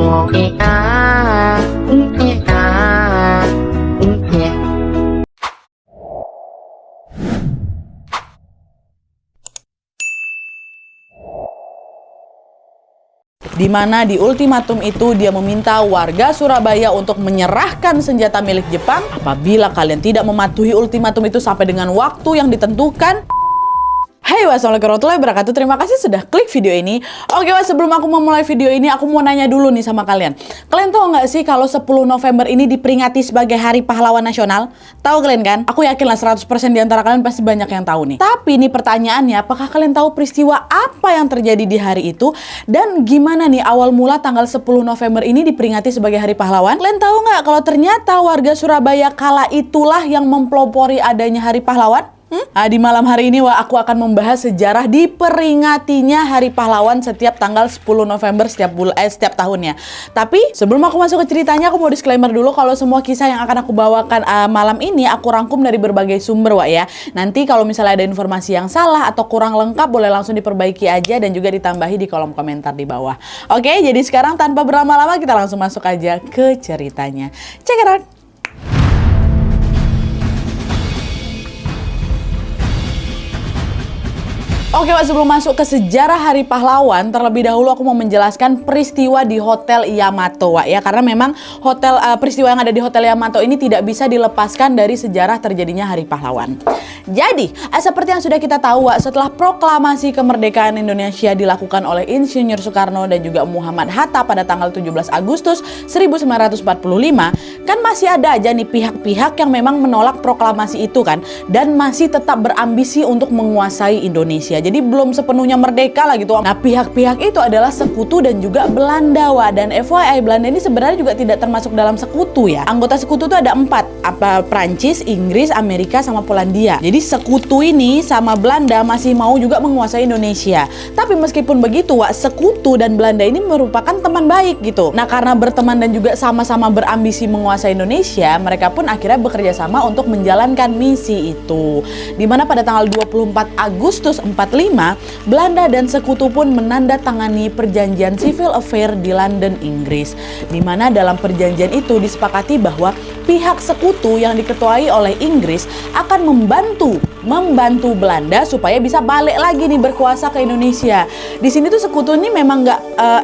Di mana di ultimatum itu dia meminta warga Surabaya untuk menyerahkan senjata milik Jepang apabila kalian tidak mematuhi ultimatum itu sampai dengan waktu yang ditentukan. Hai, wassalamualaikum warahmatullahi wabarakatuh. Terima kasih sudah klik video ini. Oke, sebelum aku memulai video ini, aku mau nanya dulu nih sama kalian. Kalian tahu nggak sih kalau 10 November ini diperingati sebagai Hari Pahlawan Nasional? Tahu kalian kan? Aku yakin lah 100% di antara kalian pasti banyak yang tahu nih. Tapi nih pertanyaannya, apakah kalian tahu peristiwa apa yang terjadi di hari itu? Dan gimana nih awal mula tanggal 10 November ini diperingati sebagai Hari Pahlawan? Kalian tahu nggak kalau ternyata warga Surabaya kala itulah yang mempelopori adanya Hari Pahlawan? Di malam hari ini aku akan membahas sejarah diperingatinya Hari Pahlawan setiap tanggal 10 November setiap tahunnya. Tapi sebelum aku masuk ke ceritanya, aku mau disclaimer dulu kalau semua kisah yang akan aku bawakan malam ini aku rangkum dari berbagai sumber ya. Nanti kalau misalnya ada informasi yang salah atau kurang lengkap boleh langsung diperbaiki aja dan juga ditambahi di kolom komentar di bawah. Oke, jadi sekarang tanpa berlama-lama kita langsung masuk aja ke ceritanya. Check it out. Oke, sebelum masuk ke sejarah Hari Pahlawan, terlebih dahulu aku mau menjelaskan peristiwa di Hotel Yamato, ya, karena memang peristiwa yang ada di Hotel Yamato ini tidak bisa dilepaskan dari sejarah terjadinya Hari Pahlawan. Jadi, seperti yang sudah kita tahu, setelah proklamasi kemerdekaan Indonesia dilakukan oleh Insinyur Soekarno dan juga Muhammad Hatta pada tanggal 17 Agustus 1945, kan masih ada aja nih pihak-pihak yang memang menolak proklamasi itu kan, dan masih tetap berambisi untuk menguasai Indonesia. Jadi belum sepenuhnya merdeka lah gitu. Nah, pihak-pihak itu adalah sekutu dan juga Belanda, dan FYI Belanda ini sebenarnya juga tidak termasuk dalam sekutu ya. Anggota sekutu itu ada 4, Prancis, Inggris, Amerika, sama Polandia. Jadi sekutu ini sama Belanda masih mau juga menguasai Indonesia. Tapi meskipun begitu, sekutu dan Belanda ini merupakan teman baik gitu. Nah, karena berteman dan juga sama-sama berambisi menguasai Indonesia, mereka pun akhirnya bekerja sama untuk menjalankan misi itu. Dimana pada tanggal 24 Agustus 45, Belanda dan sekutu pun menandatangani perjanjian civil affair di London, Inggris. Di mana dalam perjanjian itu disepakati bahwa pihak sekutu yang diketuai oleh Inggris akan membantu Belanda supaya bisa balik lagi nih berkuasa ke Indonesia. Di sini tuh sekutu ini memang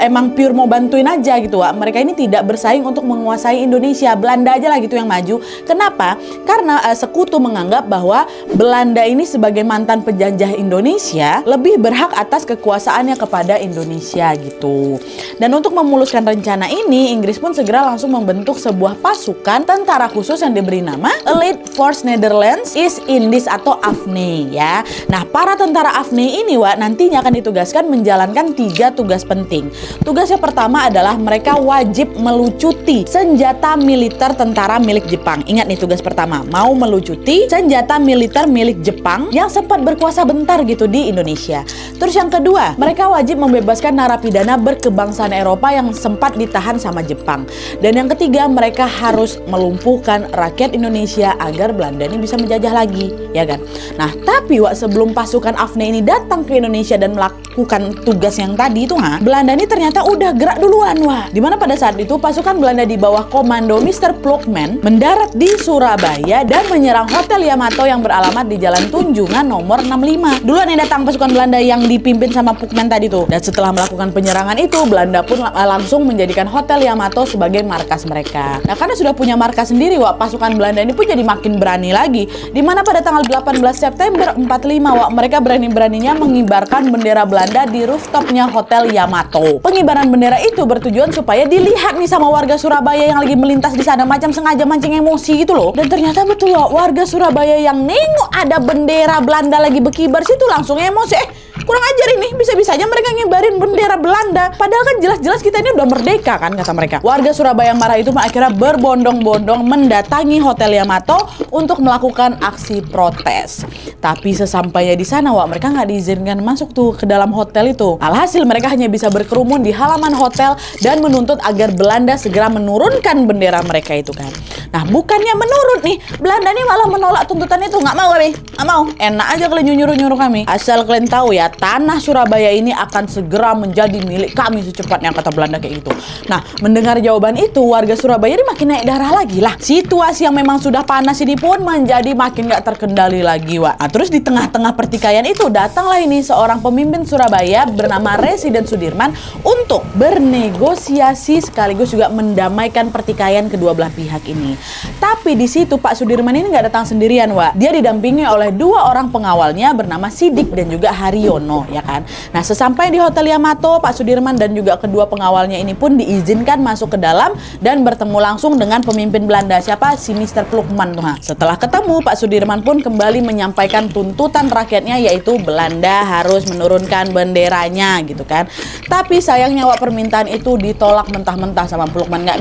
emang pure mau bantuin aja gitu, Mereka ini tidak bersaing untuk menguasai Indonesia. Belanda aja lah gitu yang maju. Kenapa? Karena sekutu menganggap bahwa Belanda ini sebagai mantan penjajah Indonesia lebih berhak atas kekuasaannya kepada Indonesia gitu. Dan untuk memuluskan rencana ini, Inggris pun segera langsung membentuk sebuah pasukan tentara khusus yang diberi nama Elite Force Netherlands East Indies atau AFNI ya. Nah, para tentara AFNI ini nantinya akan ditugaskan menjalankan 3 tugas penting. Tugas yang pertama adalah mereka wajib melucuti senjata militer tentara milik Jepang. Ingat nih tugas pertama, mau melucuti senjata militer milik Jepang yang sempat berkuasa bentar gitu di Indonesia. Terus yang kedua, mereka wajib membebaskan narapidana berkebangsaan Eropa yang sempat ditahan sama Jepang. Dan yang ketiga, mereka harus melumpuhkan rakyat Indonesia agar Belanda ini bisa menjajah lagi, ya kan? Nah, tapi sebelum pasukan AFNI ini datang ke Indonesia dan melakukan tugas yang tadi itu, Belanda ini ternyata udah gerak duluan, Dimana pada saat itu pasukan Belanda di bawah komando Mr. Plockman mendarat di Surabaya dan menyerang Hotel Yamato yang beralamat di Jalan Tunjungan nomor 65. Duluan yang datang pasukan Belanda yang dipimpin sama Plockman tadi tuh. Dan setelah melakukan penyerangan itu, Belanda pun langsung menjadikan Hotel Yamato sebagai markas mereka. Nah, karena sudah punya markas sendiri, pasukan Belanda ini pun jadi makin berani lagi. Dimana pada tanggal 18 September 45, mereka berani-beraninya mengibarkan bendera Belanda di rooftopnya Hotel Yamato. Pengibaran bendera itu bertujuan supaya dilihat nih sama warga Surabaya yang lagi melintas di sana, macam sengaja mancing emosi gitu loh. Dan ternyata betul warga Surabaya yang nengok ada bendera Belanda lagi berkibar situ langsung emosi. Kurang ajar ini, bisa-bisanya mereka ngibarin bendera Belanda. Padahal kan jelas-jelas kita ini udah merdeka kan, kata mereka. Warga Surabaya yang marah itu akhirnya berbondong-bondong mendatangi Hotel Yamato untuk melakukan aksi protes. Tapi sesampainya di sana, mereka nggak diizinkan masuk tuh ke dalam hotel itu. Alhasil mereka hanya bisa berkerumun di halaman hotel dan menuntut agar Belanda segera menurunkan bendera mereka itu kan. Nah, bukannya menurun nih, Belanda nih malah menolak tuntutan itu. Nggak mau kami, nggak mau. Enak aja kalian nyuruh-nyuruh kami. Asal kalian tahu ya, tanah Surabaya ini akan segera menjadi milik kami secepatnya, kata Belanda kayak gitu. Nah, mendengar jawaban itu, warga Surabaya ini makin naik darah lagi lah. Situasi yang memang sudah panas ini pun menjadi makin gak terkendali lagi, Wak. Nah, terus di tengah-tengah pertikaian itu datanglah ini seorang pemimpin Surabaya bernama Residen Sudirman untuk bernegosiasi sekaligus juga mendamaikan pertikaian kedua belah pihak ini. Tapi di situ Pak Sudirman ini nggak datang sendirian, Wak. Dia didampingi oleh dua orang pengawalnya bernama Sidik dan juga Haryono, ya kan. Nah, sesampai di Hotel Yamato, Pak Sudirman dan juga kedua pengawalnya ini pun diizinkan masuk ke dalam dan bertemu langsung dengan pemimpin Belanda, siapa? Si Mr. Plukman tuh. Setelah ketemu, Pak Sudirman pun kembali menyampaikan tuntutan rakyatnya, yaitu Belanda harus menurunkan benderanya gitu kan. Tapi sayangnya, Wak, permintaan itu ditolak mentah-mentah sama Plukman. Nggak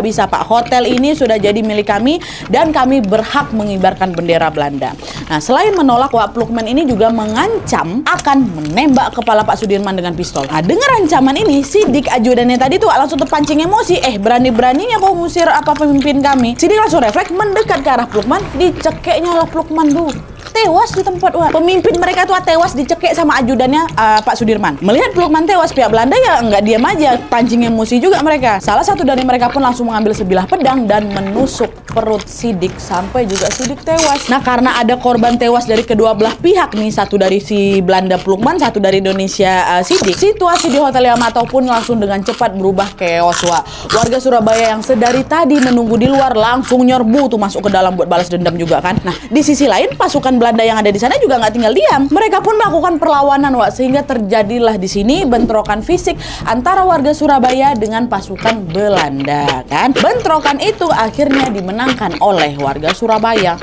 bisa Pak, hotel ini sudah jadi milik kami dan kami berhak mengibarkan bendera Belanda. Nah, selain menolak, Wak, Plukman ini juga mengancam akan menembak kepala Pak Sudirman dengan pistol. Nah, dengar ancaman ini, Sidik ajudannya tadi tuh langsung terpancing emosi. Berani-beraninya kau ngusir apa pemimpin kami. Sidik langsung refleks mendekat ke arah Plukman, dicekeknya lah Plukman tuh. Tewas di tempat, Wak. Pemimpin mereka tuh tewas dicekek sama ajudannya Pak Sudirman. Melihat Plukman tewas, pihak Belanda ya nggak diam aja, pancing emosi juga mereka. Salah satu dari mereka pun langsung mengambil sebilah pedang dan menusuk perut Sidik sampai juga Sidik tewas. Nah, karena ada korban tewas dari kedua belah pihak nih, satu dari si Belanda Plukman, satu dari Indonesia Sidik. Situasi di Hotel Yamato pun langsung dengan cepat berubah keos, Wak. Warga Surabaya yang sedari tadi menunggu di luar langsung nyerbu tuh masuk ke dalam buat balas dendam juga kan. Nah, di sisi lain pasukan Belanda yang ada di sana juga nggak tinggal diam. Mereka pun melakukan perlawanan, Wak, sehingga terjadilah di sini bentrokan fisik antara warga Surabaya dengan pasukan Belanda kan. Bentrokan itu akhirnya dimenangkan oleh warga Surabaya.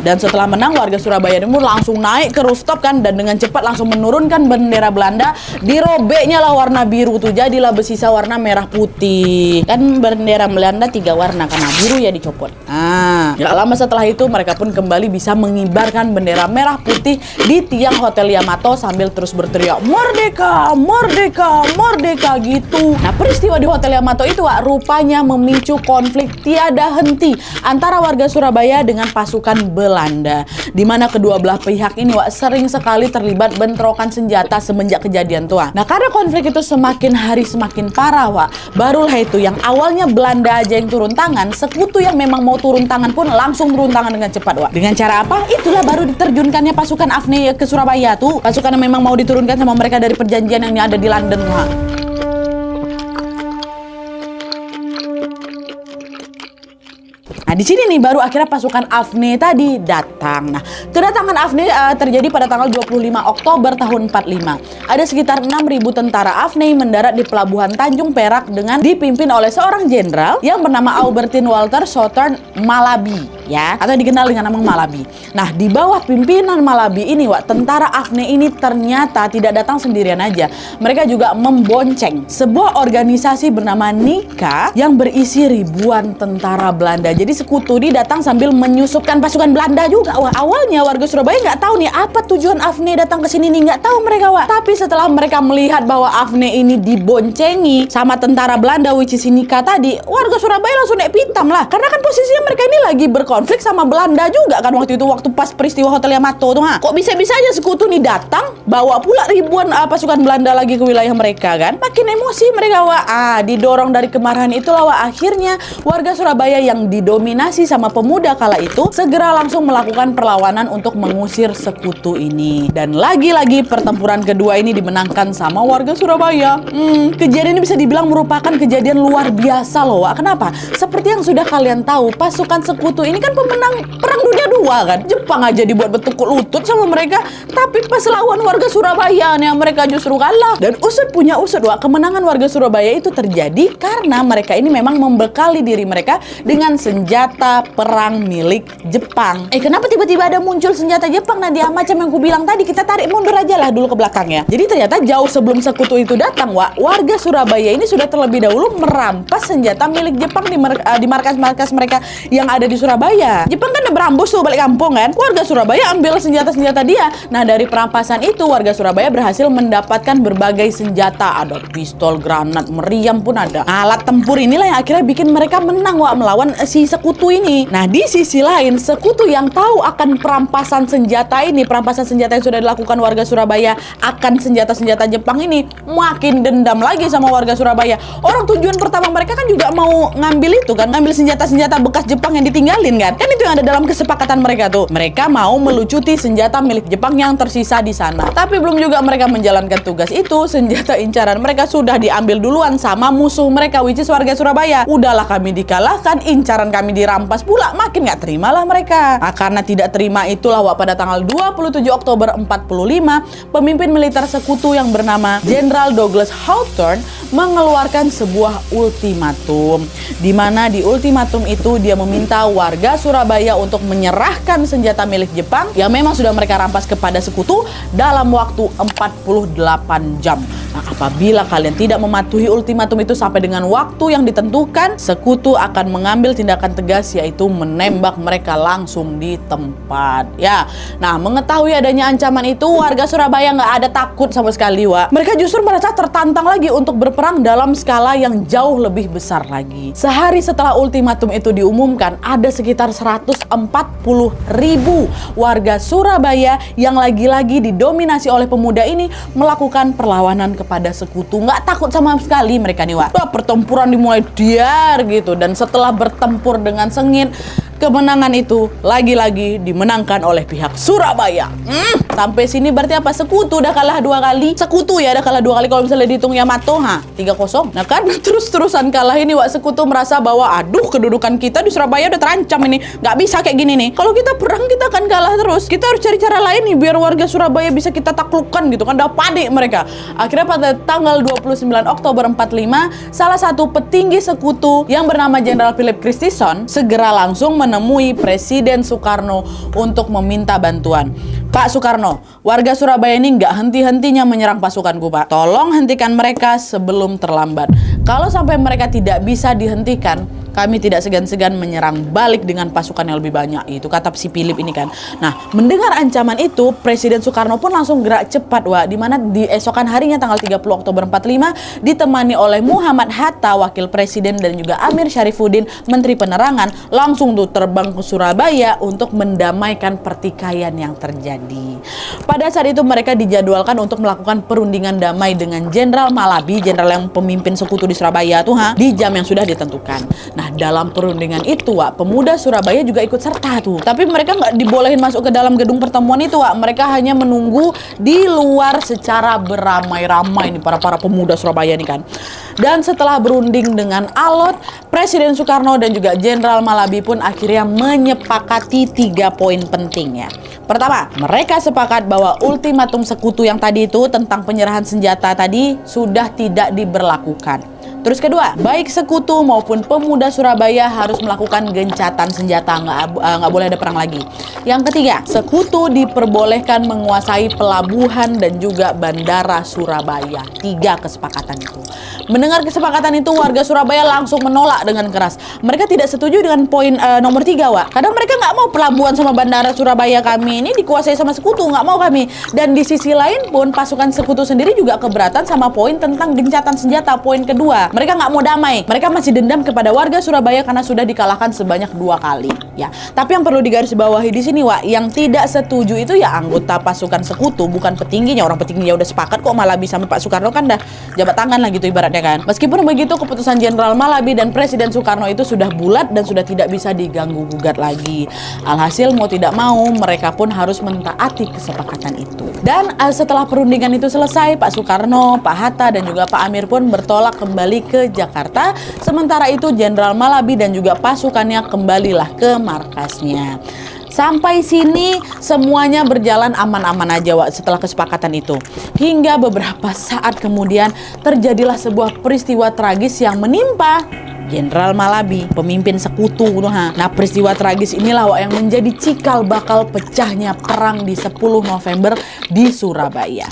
Dan setelah menang, warga Surabaya ini langsung naik ke rooftop kan, dan dengan cepat langsung menurunkan bendera Belanda. Dirobeknya lah warna biru tuh, jadilah bersisa warna merah putih. Kan bendera Belanda 3 warna, karena biru ya dicopot. Gak lama setelah itu mereka pun kembali bisa mengibarkan bendera merah putih di tiang Hotel Yamato sambil terus berteriak merdeka, merdeka, merdeka gitu. Nah, peristiwa di Hotel Yamato itu, Wak, rupanya memicu konflik tiada henti antara warga Surabaya dengan pasukan Belanda, di mana kedua belah pihak ini, Wak, sering sekali terlibat bentrokan senjata semenjak kejadian itu, Wak. Nah, karena konflik itu semakin hari semakin parah, Wak, barulah itu yang awalnya Belanda aja yang turun tangan, sekutu yang memang mau turun tangan pun langsung turun tangan dengan cepat, Wak. Dengan cara apa? Itulah baru diterjunkannya pasukan AFNI ke Surabaya tuh. Pasukan yang memang mau diturunkan sama mereka dari perjanjian yang ada di London, Wak. Nah, di sini nih baru akhirnya pasukan AFNI tadi datang. Nah, kedatangan AFNI terjadi pada tanggal 25 Oktober tahun 45. Ada sekitar 6.000 tentara AFNI mendarat di pelabuhan Tanjung Perak dengan dipimpin oleh seorang jenderal yang bernama Albertine Walter Southern Malabi, ya, atau dikenal dengan nama Malabi. Nah, di bawah pimpinan Malabi ini, Wak, tentara AFNI ini ternyata tidak datang sendirian aja. Mereka juga membonceng sebuah organisasi bernama NIKA yang berisi ribuan tentara Belanda. Jadi sekutu ini datang sambil menyusupkan pasukan Belanda juga, Wak. Awalnya warga Surabaya nggak tahu nih apa tujuan AFNI datang ke sini nih, nggak tahu mereka, Wak. Tapi setelah mereka melihat bahwa AFNI ini diboncengi sama tentara Belanda, which is NIKA tadi, warga Surabaya langsung naik pitam lah. Karena kan posisinya mereka ini lagi berkonflik sama Belanda juga kan waktu itu, waktu pas peristiwa Hotel Yamato tuh, ha. Kok bisa-bisa aja sekutu nih datang bawa pula ribuan pasukan Belanda lagi ke wilayah mereka kan? Makin emosi mereka, Wak. Didorong dari kemarahan itulah, Wak, akhirnya warga Surabaya yang didominasi sama pemuda kala itu segera langsung melakukan perlawanan untuk mengusir sekutu ini. Dan lagi-lagi pertempuran kedua ini dimenangkan sama warga Surabaya. Kejadian ini bisa dibilang merupakan kejadian luar biasa loh, Wak. Kenapa? Seperti yang sudah kalian tahu, pasukan sekutu ini kan pemenang Perang Dunia II kan. Jepang aja dibuat bertukuk lutut sama mereka, tapi pas lawan warga Surabaya nih mereka justru kalah. Dan usut punya usut, Wak, kemenangan warga Surabaya itu terjadi karena mereka ini memang membekali diri mereka dengan senjata perang milik Jepang. Kenapa tiba-tiba ada muncul senjata Jepang, Nadia? Macam yang ku bilang tadi, kita tarik mundur aja lah dulu ke belakang ya. Jadi ternyata jauh sebelum sekutu itu datang, Wak, warga Surabaya ini sudah terlebih dahulu merampas senjata milik Jepang di markas-markas mereka yang ada di Surabaya. Surabaya. Jepang kan udah berambus tuh balik kampung kan. Warga Surabaya ambil senjata-senjata dia. Nah, dari perampasan itu warga Surabaya berhasil mendapatkan berbagai senjata. Ada pistol, granat, meriam pun ada. Alat tempur inilah yang akhirnya bikin mereka menang melawan si sekutu ini. Nah, di sisi lain, sekutu yang tahu akan perampasan senjata ini, perampasan senjata yang sudah dilakukan warga Surabaya akan senjata-senjata Jepang ini, makin dendam lagi sama warga Surabaya. Orang tujuan pertama mereka kan juga mau ngambil itu kan, ngambil senjata-senjata bekas Jepang yang ditinggalin kan. Kan itu yang ada dalam kesepakatan mereka tuh. Mereka mau melucuti senjata milik Jepang yang tersisa di sana. Tapi belum juga mereka menjalankan tugas itu, senjata incaran mereka sudah diambil duluan sama musuh mereka, which is warga Surabaya. Udahlah kami dikalahkan, incaran kami dirampas pula, makin nggak terimalah mereka. Nah, karena tidak terima itulah pada tanggal 27 Oktober 45, pemimpin militer sekutu yang bernama Jenderal Douglas Hawthorne mengeluarkan sebuah ultimatum, di mana di ultimatum itu dia meminta warga Surabaya untuk menyerahkan senjata milik Jepang yang memang sudah mereka rampas kepada sekutu dalam waktu 48 jam. Nah, apabila kalian tidak mematuhi ultimatum itu sampai dengan waktu yang ditentukan, sekutu akan mengambil tindakan tegas, yaitu menembak mereka langsung di tempat. Ya, nah mengetahui adanya ancaman itu, warga Surabaya nggak ada takut sama sekali, Wak. Mereka justru merasa tertantang lagi untuk berperang dalam skala yang jauh lebih besar lagi. Sehari setelah ultimatum itu diumumkan, ada sekitar 140.000 warga Surabaya yang lagi-lagi didominasi oleh pemuda ini melakukan perlawanan kepada sekutu. Nggak takut sama sekali mereka nih, Wak. Wah, pertempuran dimulai diar gitu, dan setelah bertempur dengan sengit, kemenangan itu lagi-lagi dimenangkan oleh pihak Surabaya. Sampai sini berarti apa? Sekutu udah kalah 2 kali. Sekutu ya udah kalah 2 kali kalau misalnya dihitung Yamato, 3-0. Nah kan terus-terusan kalah ini, Wak. Sekutu merasa bahwa aduh, kedudukan kita di Surabaya udah terancam ini. Nggak bisa kayak gini nih. Kalau kita perang kita akan kalah terus. Kita harus cari cara lain nih biar warga Surabaya bisa kita taklukkan gitu kan. Udah panik mereka. Akhirnya pada tanggal 29 Oktober 45, salah satu petinggi sekutu yang bernama Jenderal Philip Christison segera langsung menemui Presiden Soekarno untuk meminta bantuan. Pak Soekarno, warga Surabaya ini nggak henti-hentinya menyerang pasukanku, Pak. Tolong hentikan mereka sebelum terlambat. Kalau sampai mereka tidak bisa dihentikan, kami tidak segan-segan menyerang balik dengan pasukan yang lebih banyak. Itu kata si Philip ini kan. Nah, mendengar ancaman itu, Presiden Soekarno pun langsung gerak cepat, Wak. Di mana di esokan harinya tanggal 30 Oktober 45 ditemani oleh Muhammad Hatta, Wakil Presiden, dan juga Amir Syarifuddin, Menteri Penerangan, langsung tuh terbang ke Surabaya untuk mendamaikan pertikaian yang terjadi. Pada saat itu mereka dijadwalkan untuk melakukan perundingan damai dengan Jenderal Malabi, jenderal yang pemimpin sekutu di Surabaya tuh, di jam yang sudah ditentukan. Nah, dalam perundingan itu, Wak, pemuda Surabaya juga ikut serta tuh. Tapi mereka nggak dibolehin masuk ke dalam gedung pertemuan itu, Wak. Mereka hanya menunggu di luar secara beramai-ramai nih para pemuda Surabaya nih kan. Dan setelah berunding dengan alot, Presiden Soekarno dan juga Jenderal Malabi pun akhirnya menyepakati 3 poin penting ya. Pertama, mereka sepakat bahwa ultimatum sekutu yang tadi itu tentang penyerahan senjata tadi sudah tidak diberlakukan. Terus kedua, baik sekutu maupun pemuda Surabaya harus melakukan gencatan senjata, nggak boleh ada perang lagi. Yang ketiga, sekutu diperbolehkan menguasai pelabuhan dan juga bandara Surabaya. 3 kesepakatan itu. Mendengar kesepakatan itu, warga Surabaya langsung menolak dengan keras. Mereka tidak setuju dengan poin nomor 3, Wak. Kadang mereka nggak mau pelabuhan sama bandara Surabaya kami ini dikuasai sama sekutu, nggak mau kami. Dan di sisi lain pun pasukan sekutu sendiri juga keberatan sama poin tentang gencatan senjata, poin kedua. Mereka nggak mau damai. Mereka masih dendam kepada warga Surabaya karena sudah dikalahkan sebanyak 2 kali. Ya, tapi yang perlu digarisbawahi di sini, Wak, yang tidak setuju itu ya anggota pasukan sekutu, bukan petingginya. Orang petingginya udah sepakat kok, Malabi sama Pak Soekarno kan dah jabat tangan lah gitu ibaratnya kan. Meskipun begitu, keputusan Jenderal Malabi dan Presiden Soekarno itu sudah bulat dan sudah tidak bisa diganggu gugat lagi. Alhasil mau tidak mau mereka pun harus mentaati kesepakatan itu. Dan setelah perundingan itu selesai, Pak Soekarno, Pak Hatta, dan juga Pak Amir pun bertolak kembali ke Jakarta. Sementara itu Jenderal Malabi dan juga pasukannya kembalilah ke markasnya. Sampai sini semuanya berjalan aman-aman aja, Wak, setelah kesepakatan itu. Hingga beberapa saat kemudian terjadilah sebuah peristiwa tragis yang menimpa Jenderal Malabi, pemimpin sekutu. Nah, peristiwa tragis inilah, Wak, yang menjadi cikal bakal pecahnya perang di 10 November di Surabaya.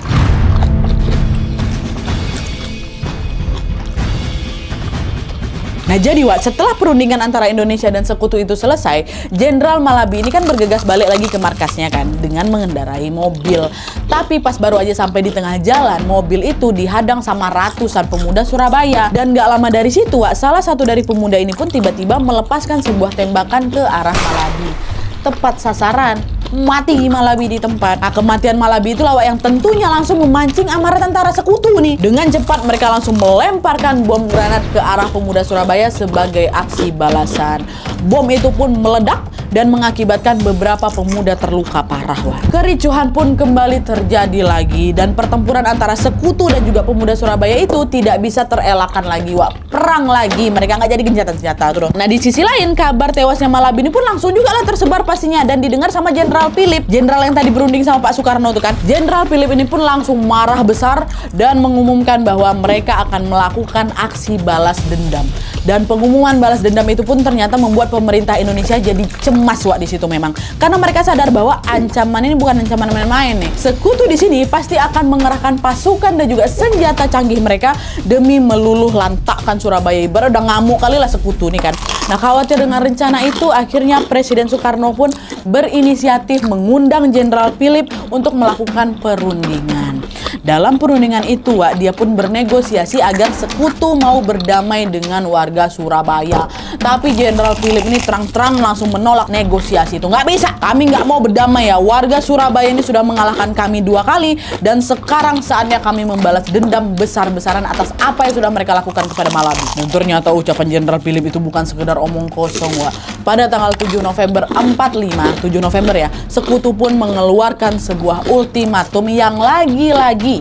Nah jadi Wak, setelah perundingan antara Indonesia dan sekutu itu selesai, Jenderal Malabi ini kan bergegas balik lagi ke markasnya kan dengan mengendarai mobil. Tapi pas baru aja sampai di tengah jalan, mobil itu dihadang sama ratusan pemuda Surabaya. Dan gak lama dari situ Wak, salah satu dari pemuda ini pun tiba-tiba melepaskan sebuah tembakan ke arah Malabi. Tepat sasaran, mati Malabi di tempat. Nah, kematian Malabi itu Wak yang tentunya langsung memancing amarah tentara sekutu nih. Dengan cepat mereka langsung melemparkan bom granat ke arah pemuda Surabaya sebagai aksi balasan. Bom itu pun meledak dan mengakibatkan beberapa pemuda terluka parah Wak. Kericuhan pun kembali terjadi lagi dan pertempuran antara sekutu dan juga pemuda Surabaya itu tidak bisa terelakkan lagi Wak. Perang lagi, mereka nggak jadi gencatan senjata tuh. Nah di sisi lain kabar tewasnya Malabi ini pun langsung juga lah tersebar pastinya dan didengar sama Jenderal Philip. Jenderal yang tadi berunding sama Pak Soekarno tuh kan. Jenderal Philip ini pun langsung marah besar dan mengumumkan bahwa mereka akan melakukan aksi balas dendam. Dan pengumuman balas dendam itu pun ternyata membuat pemerintah Indonesia jadi cemas Wak di situ memang. Karena mereka sadar bahwa ancaman ini bukan ancaman main-main nih. Sekutu di sini pasti akan mengerahkan pasukan dan juga senjata canggih mereka demi meluluh lantakkan Surabaya. Ibarat udah ngamuk kali lah sekutu nih kan. Nah khawatir dengan rencana itu, akhirnya Presiden Soekarno pun berinisiatif mengundang Jenderal Philip untuk melakukan perundingan. Dalam perundingan itu Wak, dia pun bernegosiasi agar sekutu mau berdamai dengan warga Surabaya. Tapi Jenderal Philip ini terang-terang langsung menolak negosiasi itu. Nggak bisa, kami nggak mau berdamai ya. Warga Surabaya ini sudah mengalahkan kami 2 kali dan sekarang saatnya kami membalas dendam besar-besaran atas apa yang sudah mereka lakukan kepada Malabi. Dan ternyata ucapan Jenderal Philip itu bukan sekedar omong kosong Wak. Pada tanggal 7 November 7 November ya, sekutu pun mengeluarkan sebuah ultimatum yang lagi-lagi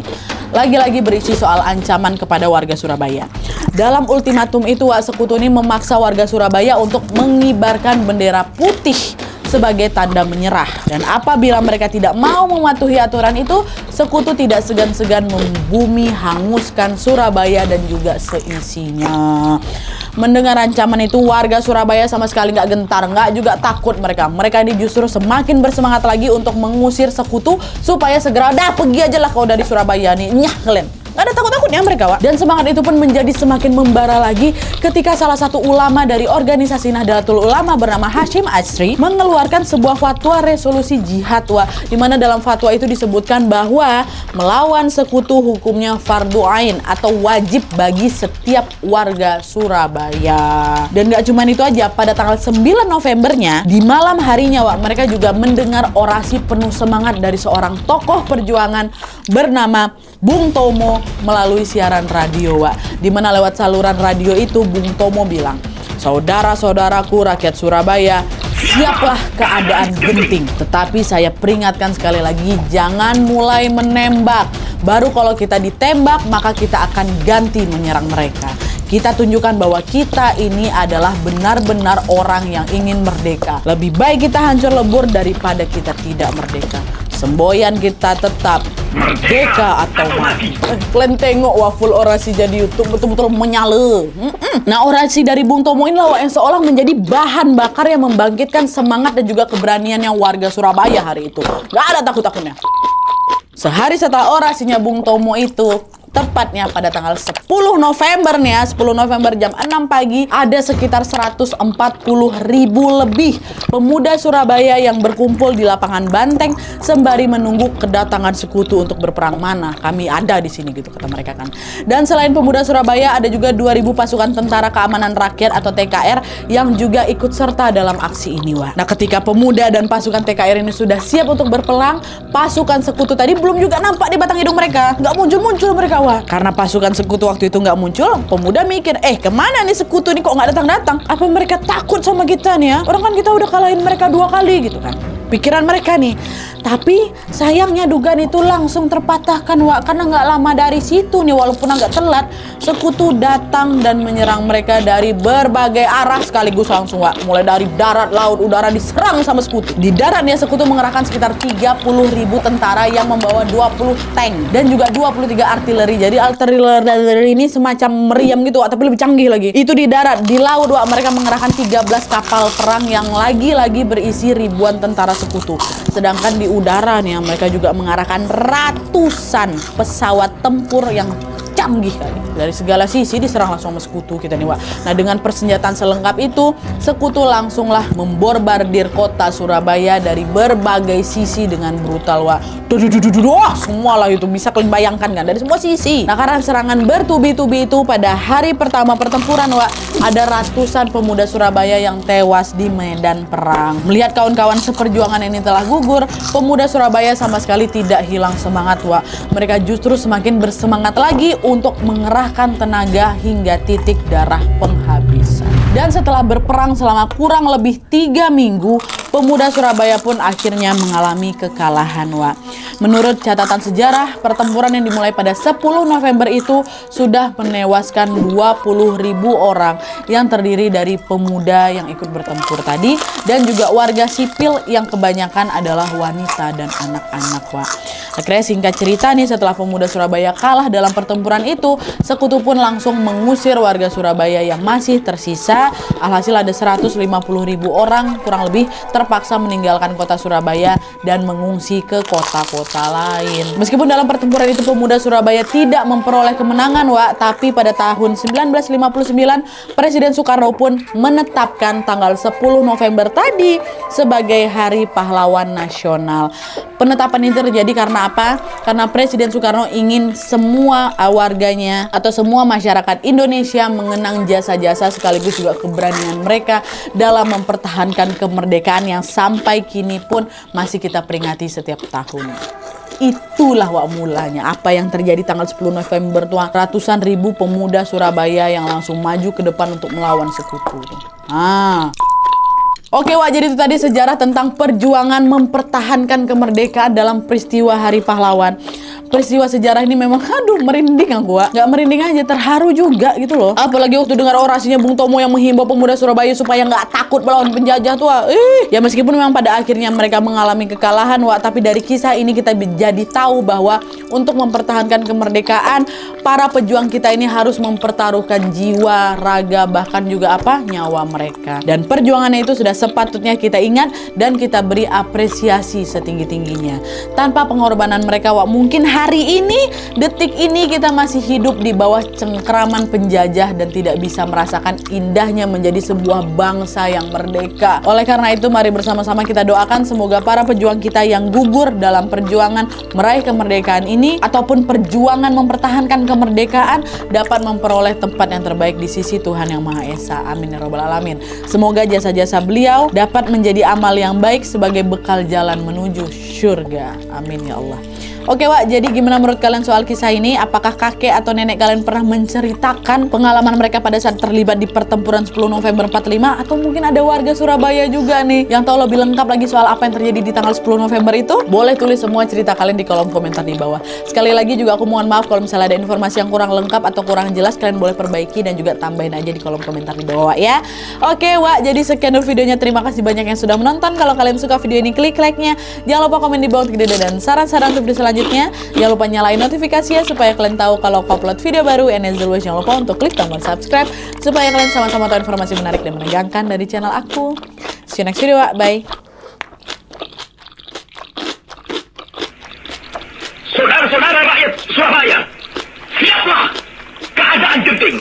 berisi soal ancaman kepada warga Surabaya. Dalam ultimatum itu Wak, sekutu ini memaksa warga Surabaya untuk mengibarkan bendera putih sebagai tanda menyerah. Dan apabila mereka tidak mau mematuhi aturan itu, sekutu tidak segan-segan membumi hanguskan Surabaya dan juga seisinya. Mendengar ancaman itu, warga Surabaya sama sekali nggak gentar, nggak juga takut mereka. Mereka ini justru semakin bersemangat lagi untuk mengusir sekutu supaya segera pergi aja lah kau dari Surabaya nih, nyah kalian. Gak ada takut-takutnya mereka Wak. Dan semangat itu pun menjadi semakin membara lagi ketika salah satu ulama dari organisasi Nahdlatul Ulama bernama Hashim Ashri mengeluarkan sebuah fatwa resolusi jihad Wak, dimana dalam fatwa itu disebutkan bahwa melawan sekutu hukumnya fardu ain atau wajib bagi setiap warga Surabaya. Dan gak cuma itu aja, pada tanggal 9 Novembernya di malam harinya Wak, mereka juga mendengar orasi penuh semangat dari seorang tokoh perjuangan bernama Bung Tomo melalui siaran radio Wak, dimana lewat saluran radio itu Bung Tomo bilang, saudara-saudaraku rakyat Surabaya, siaplah keadaan genting. Tetapi saya peringatkan sekali lagi, jangan mulai menembak. Baru kalau kita ditembak maka kita akan ganti menyerang mereka. Kita tunjukkan bahwa kita ini adalah benar-benar orang yang ingin merdeka. Lebih baik kita hancur lebur daripada kita tidak merdeka. Semboyan kita tetap merdeka atau mati. Kalian tengok Wak, full orasi jadi YouTube betul-betul menyala. Nah orasi dari Bung Tomo ini Wak, yang seolah menjadi bahan bakar yang membangkitkan semangat dan juga keberaniannya warga Surabaya hari itu. Gak ada takut-takutnya. Sehari setelah orasinya Bung Tomo itu, tepatnya pada tanggal 10 November nih ya, 10 November jam 6 pagi, ada sekitar 140.000 lebih pemuda Surabaya yang berkumpul di lapangan Banteng sembari menunggu kedatangan sekutu untuk berperang. Mana kami ada di sini gitu kata mereka kan. Dan selain pemuda Surabaya, ada juga 2.000 pasukan Tentara Keamanan Rakyat atau TKR yang juga ikut serta dalam aksi ini Wak. Nah ketika pemuda dan pasukan TKR ini sudah siap untuk berperang, pasukan sekutu tadi belum juga nampak di batang hidung mereka. Nggak muncul-muncul mereka Wak. Karena pasukan sekutu waktu itu nggak muncul, pemuda mikir, kemana nih sekutu nih kok nggak datang-datang? Apa mereka takut sama kita nih ya? Orang kan kita udah kalahin mereka 2 kali gitu kan. Pikiran mereka nih. Tapi sayangnya dugaan itu langsung terpatahkan Wak, karena nggak lama dari situ nih, walaupun agak telat, sekutu datang dan menyerang mereka dari berbagai arah sekaligus langsung Wak. Mulai dari darat, laut, udara diserang sama sekutu. Di darat nih sekutu mengerahkan sekitar 30.000 tentara yang membawa 20 tank dan juga 23 artileri. Jadi artileri ini semacam meriam gitu Wak, tapi lebih canggih lagi. Itu di darat. Di laut Wak, mereka mengerahkan 13 kapal perang yang lagi-lagi berisi ribuan tentara sekutu. Sedangkan di udara nih mereka juga mengarahkan ratusan pesawat tempur yang canggih kali. Dari segala sisi diserang langsung sama sekutu kita nih, Wak. Nah, dengan persenjataan selengkap itu, sekutu langsunglah memborbardir kota Surabaya dari berbagai sisi dengan brutal, Wak. Semua lah itu bisa kalian bayangkan kan, dari semua sisi. Nah, karena serangan bertubi-tubi itu pada hari pertama pertempuran, Wak, ada ratusan pemuda Surabaya yang tewas di medan perang. Melihat kawan-kawan seperjuangan ini telah gugur, pemuda Surabaya sama sekali tidak hilang semangat, Wak. Mereka justru semakin bersemangat lagi untuk mengerahkan tenaga hingga titik darah penghabisan. Dan setelah berperang selama kurang lebih 3 minggu, pemuda Surabaya pun akhirnya mengalami kekalahan, Wak. Menurut catatan sejarah, pertempuran yang dimulai pada 10 November itu sudah menewaskan 20.000 orang yang terdiri dari pemuda yang ikut bertempur tadi dan juga warga sipil yang kebanyakan adalah wanita dan anak-anak, Wak. Akhirnya singkat cerita nih, setelah pemuda Surabaya kalah dalam pertempuran itu, sekutu pun langsung mengusir warga Surabaya yang masih tersisa. Alhasil ada 150.000 orang kurang lebih terpaksa meninggalkan kota Surabaya dan mengungsi ke kota-kota lain. Meskipun dalam pertempuran itu pemuda Surabaya tidak memperoleh kemenangan, Wak, tapi pada tahun 1959 Presiden Soekarno pun menetapkan tanggal 10 November tadi sebagai Hari Pahlawan Nasional. Penetapan ini terjadi karena apa? Karena Presiden Soekarno ingin semua warganya atau semua masyarakat Indonesia mengenang jasa-jasa sekaligus juga keberanian mereka dalam mempertahankan kemerdekaan yang sampai kini pun masih kita peringati setiap tahun. Itulah, Wak, mulanya apa yang terjadi tanggal 10 November tuh, ratusan ribu pemuda Surabaya yang langsung maju ke depan untuk melawan sekutu. Oke, Wak, jadi itu tadi sejarah tentang perjuangan mempertahankan kemerdekaan dalam peristiwa Hari Pahlawan. Peristiwa sejarah ini memang, merinding aku, Wak. Gak merinding aja, terharu juga gitu loh. Apalagi waktu dengar orasinya Bung Tomo yang menghimbau pemuda Surabaya supaya gak takut melawan penjajah tuh, Wak. Ya meskipun memang pada akhirnya mereka mengalami kekalahan, Wak, tapi dari kisah ini kita jadi tahu bahwa untuk mempertahankan kemerdekaan, para pejuang kita ini harus mempertaruhkan jiwa, raga, bahkan juga nyawa mereka. Dan perjuangannya itu sudah sepatutnya kita ingat dan kita beri apresiasi setinggi-tingginya. Tanpa pengorbanan mereka, Wak, mungkin hari ini, detik ini kita masih hidup di bawah cengkraman penjajah dan tidak bisa merasakan indahnya menjadi sebuah bangsa yang merdeka. Oleh karena itu, mari bersama-sama kita doakan semoga para pejuang kita yang gugur dalam perjuangan meraih kemerdekaan ini ataupun perjuangan mempertahankan kemerdekaan dapat memperoleh tempat yang terbaik di sisi Tuhan Yang Maha Esa. Amin ya Rabbal Alamin. Semoga jasa-jasa beliau dapat menjadi amal yang baik sebagai bekal jalan menuju surga. Amin ya Allah. Oke, Wak, jadi gimana menurut kalian soal kisah ini? Apakah kakek atau nenek kalian pernah menceritakan pengalaman mereka pada saat terlibat di pertempuran 10 November 45? Atau mungkin ada warga Surabaya juga nih yang tahu lebih lengkap lagi soal apa yang terjadi di tanggal 10 November itu? Boleh tulis semua cerita kalian di kolom komentar di bawah. Sekali lagi juga aku mohon maaf kalau misalnya ada informasi yang kurang lengkap atau kurang jelas, kalian boleh perbaiki dan juga tambahin aja di kolom komentar di bawah, Wak, ya. Oke, Wak, jadi sekian dulu videonya. Terima kasih banyak yang sudah menonton. Kalau kalian suka video ini, klik like-nya. Jangan lupa komen di bawah untuk ide dan saran-saran untuk video selanjutnya. Jangan lupa nyalain notifikasinya supaya kalian tahu kalau aku upload video baru. And as always, jangan lupa untuk klik tombol subscribe supaya kalian sama-sama tahu informasi menarik dan menegangkan dari channel aku. See you next video, Wak. Bye. Saudara-saudara rakyat Surabaya, siaplah, keadaan genting.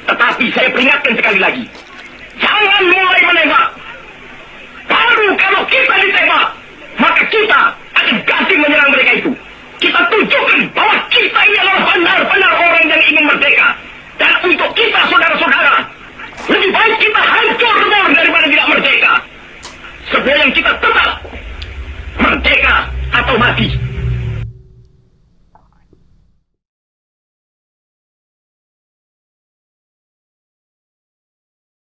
Tetapi saya peringatkan sekali lagi, jangan mulai menembak. Baru kalau kita ditembak, maka kita akan ganti menyerang mereka itu. Kita tunjukkan bahwa kita ini adalah benar-benar orang yang ingin merdeka. Dan untuk kita, saudara-saudara, lebih baik kita hancur daripada tidak merdeka. Sebelum kita tetap merdeka atau mati.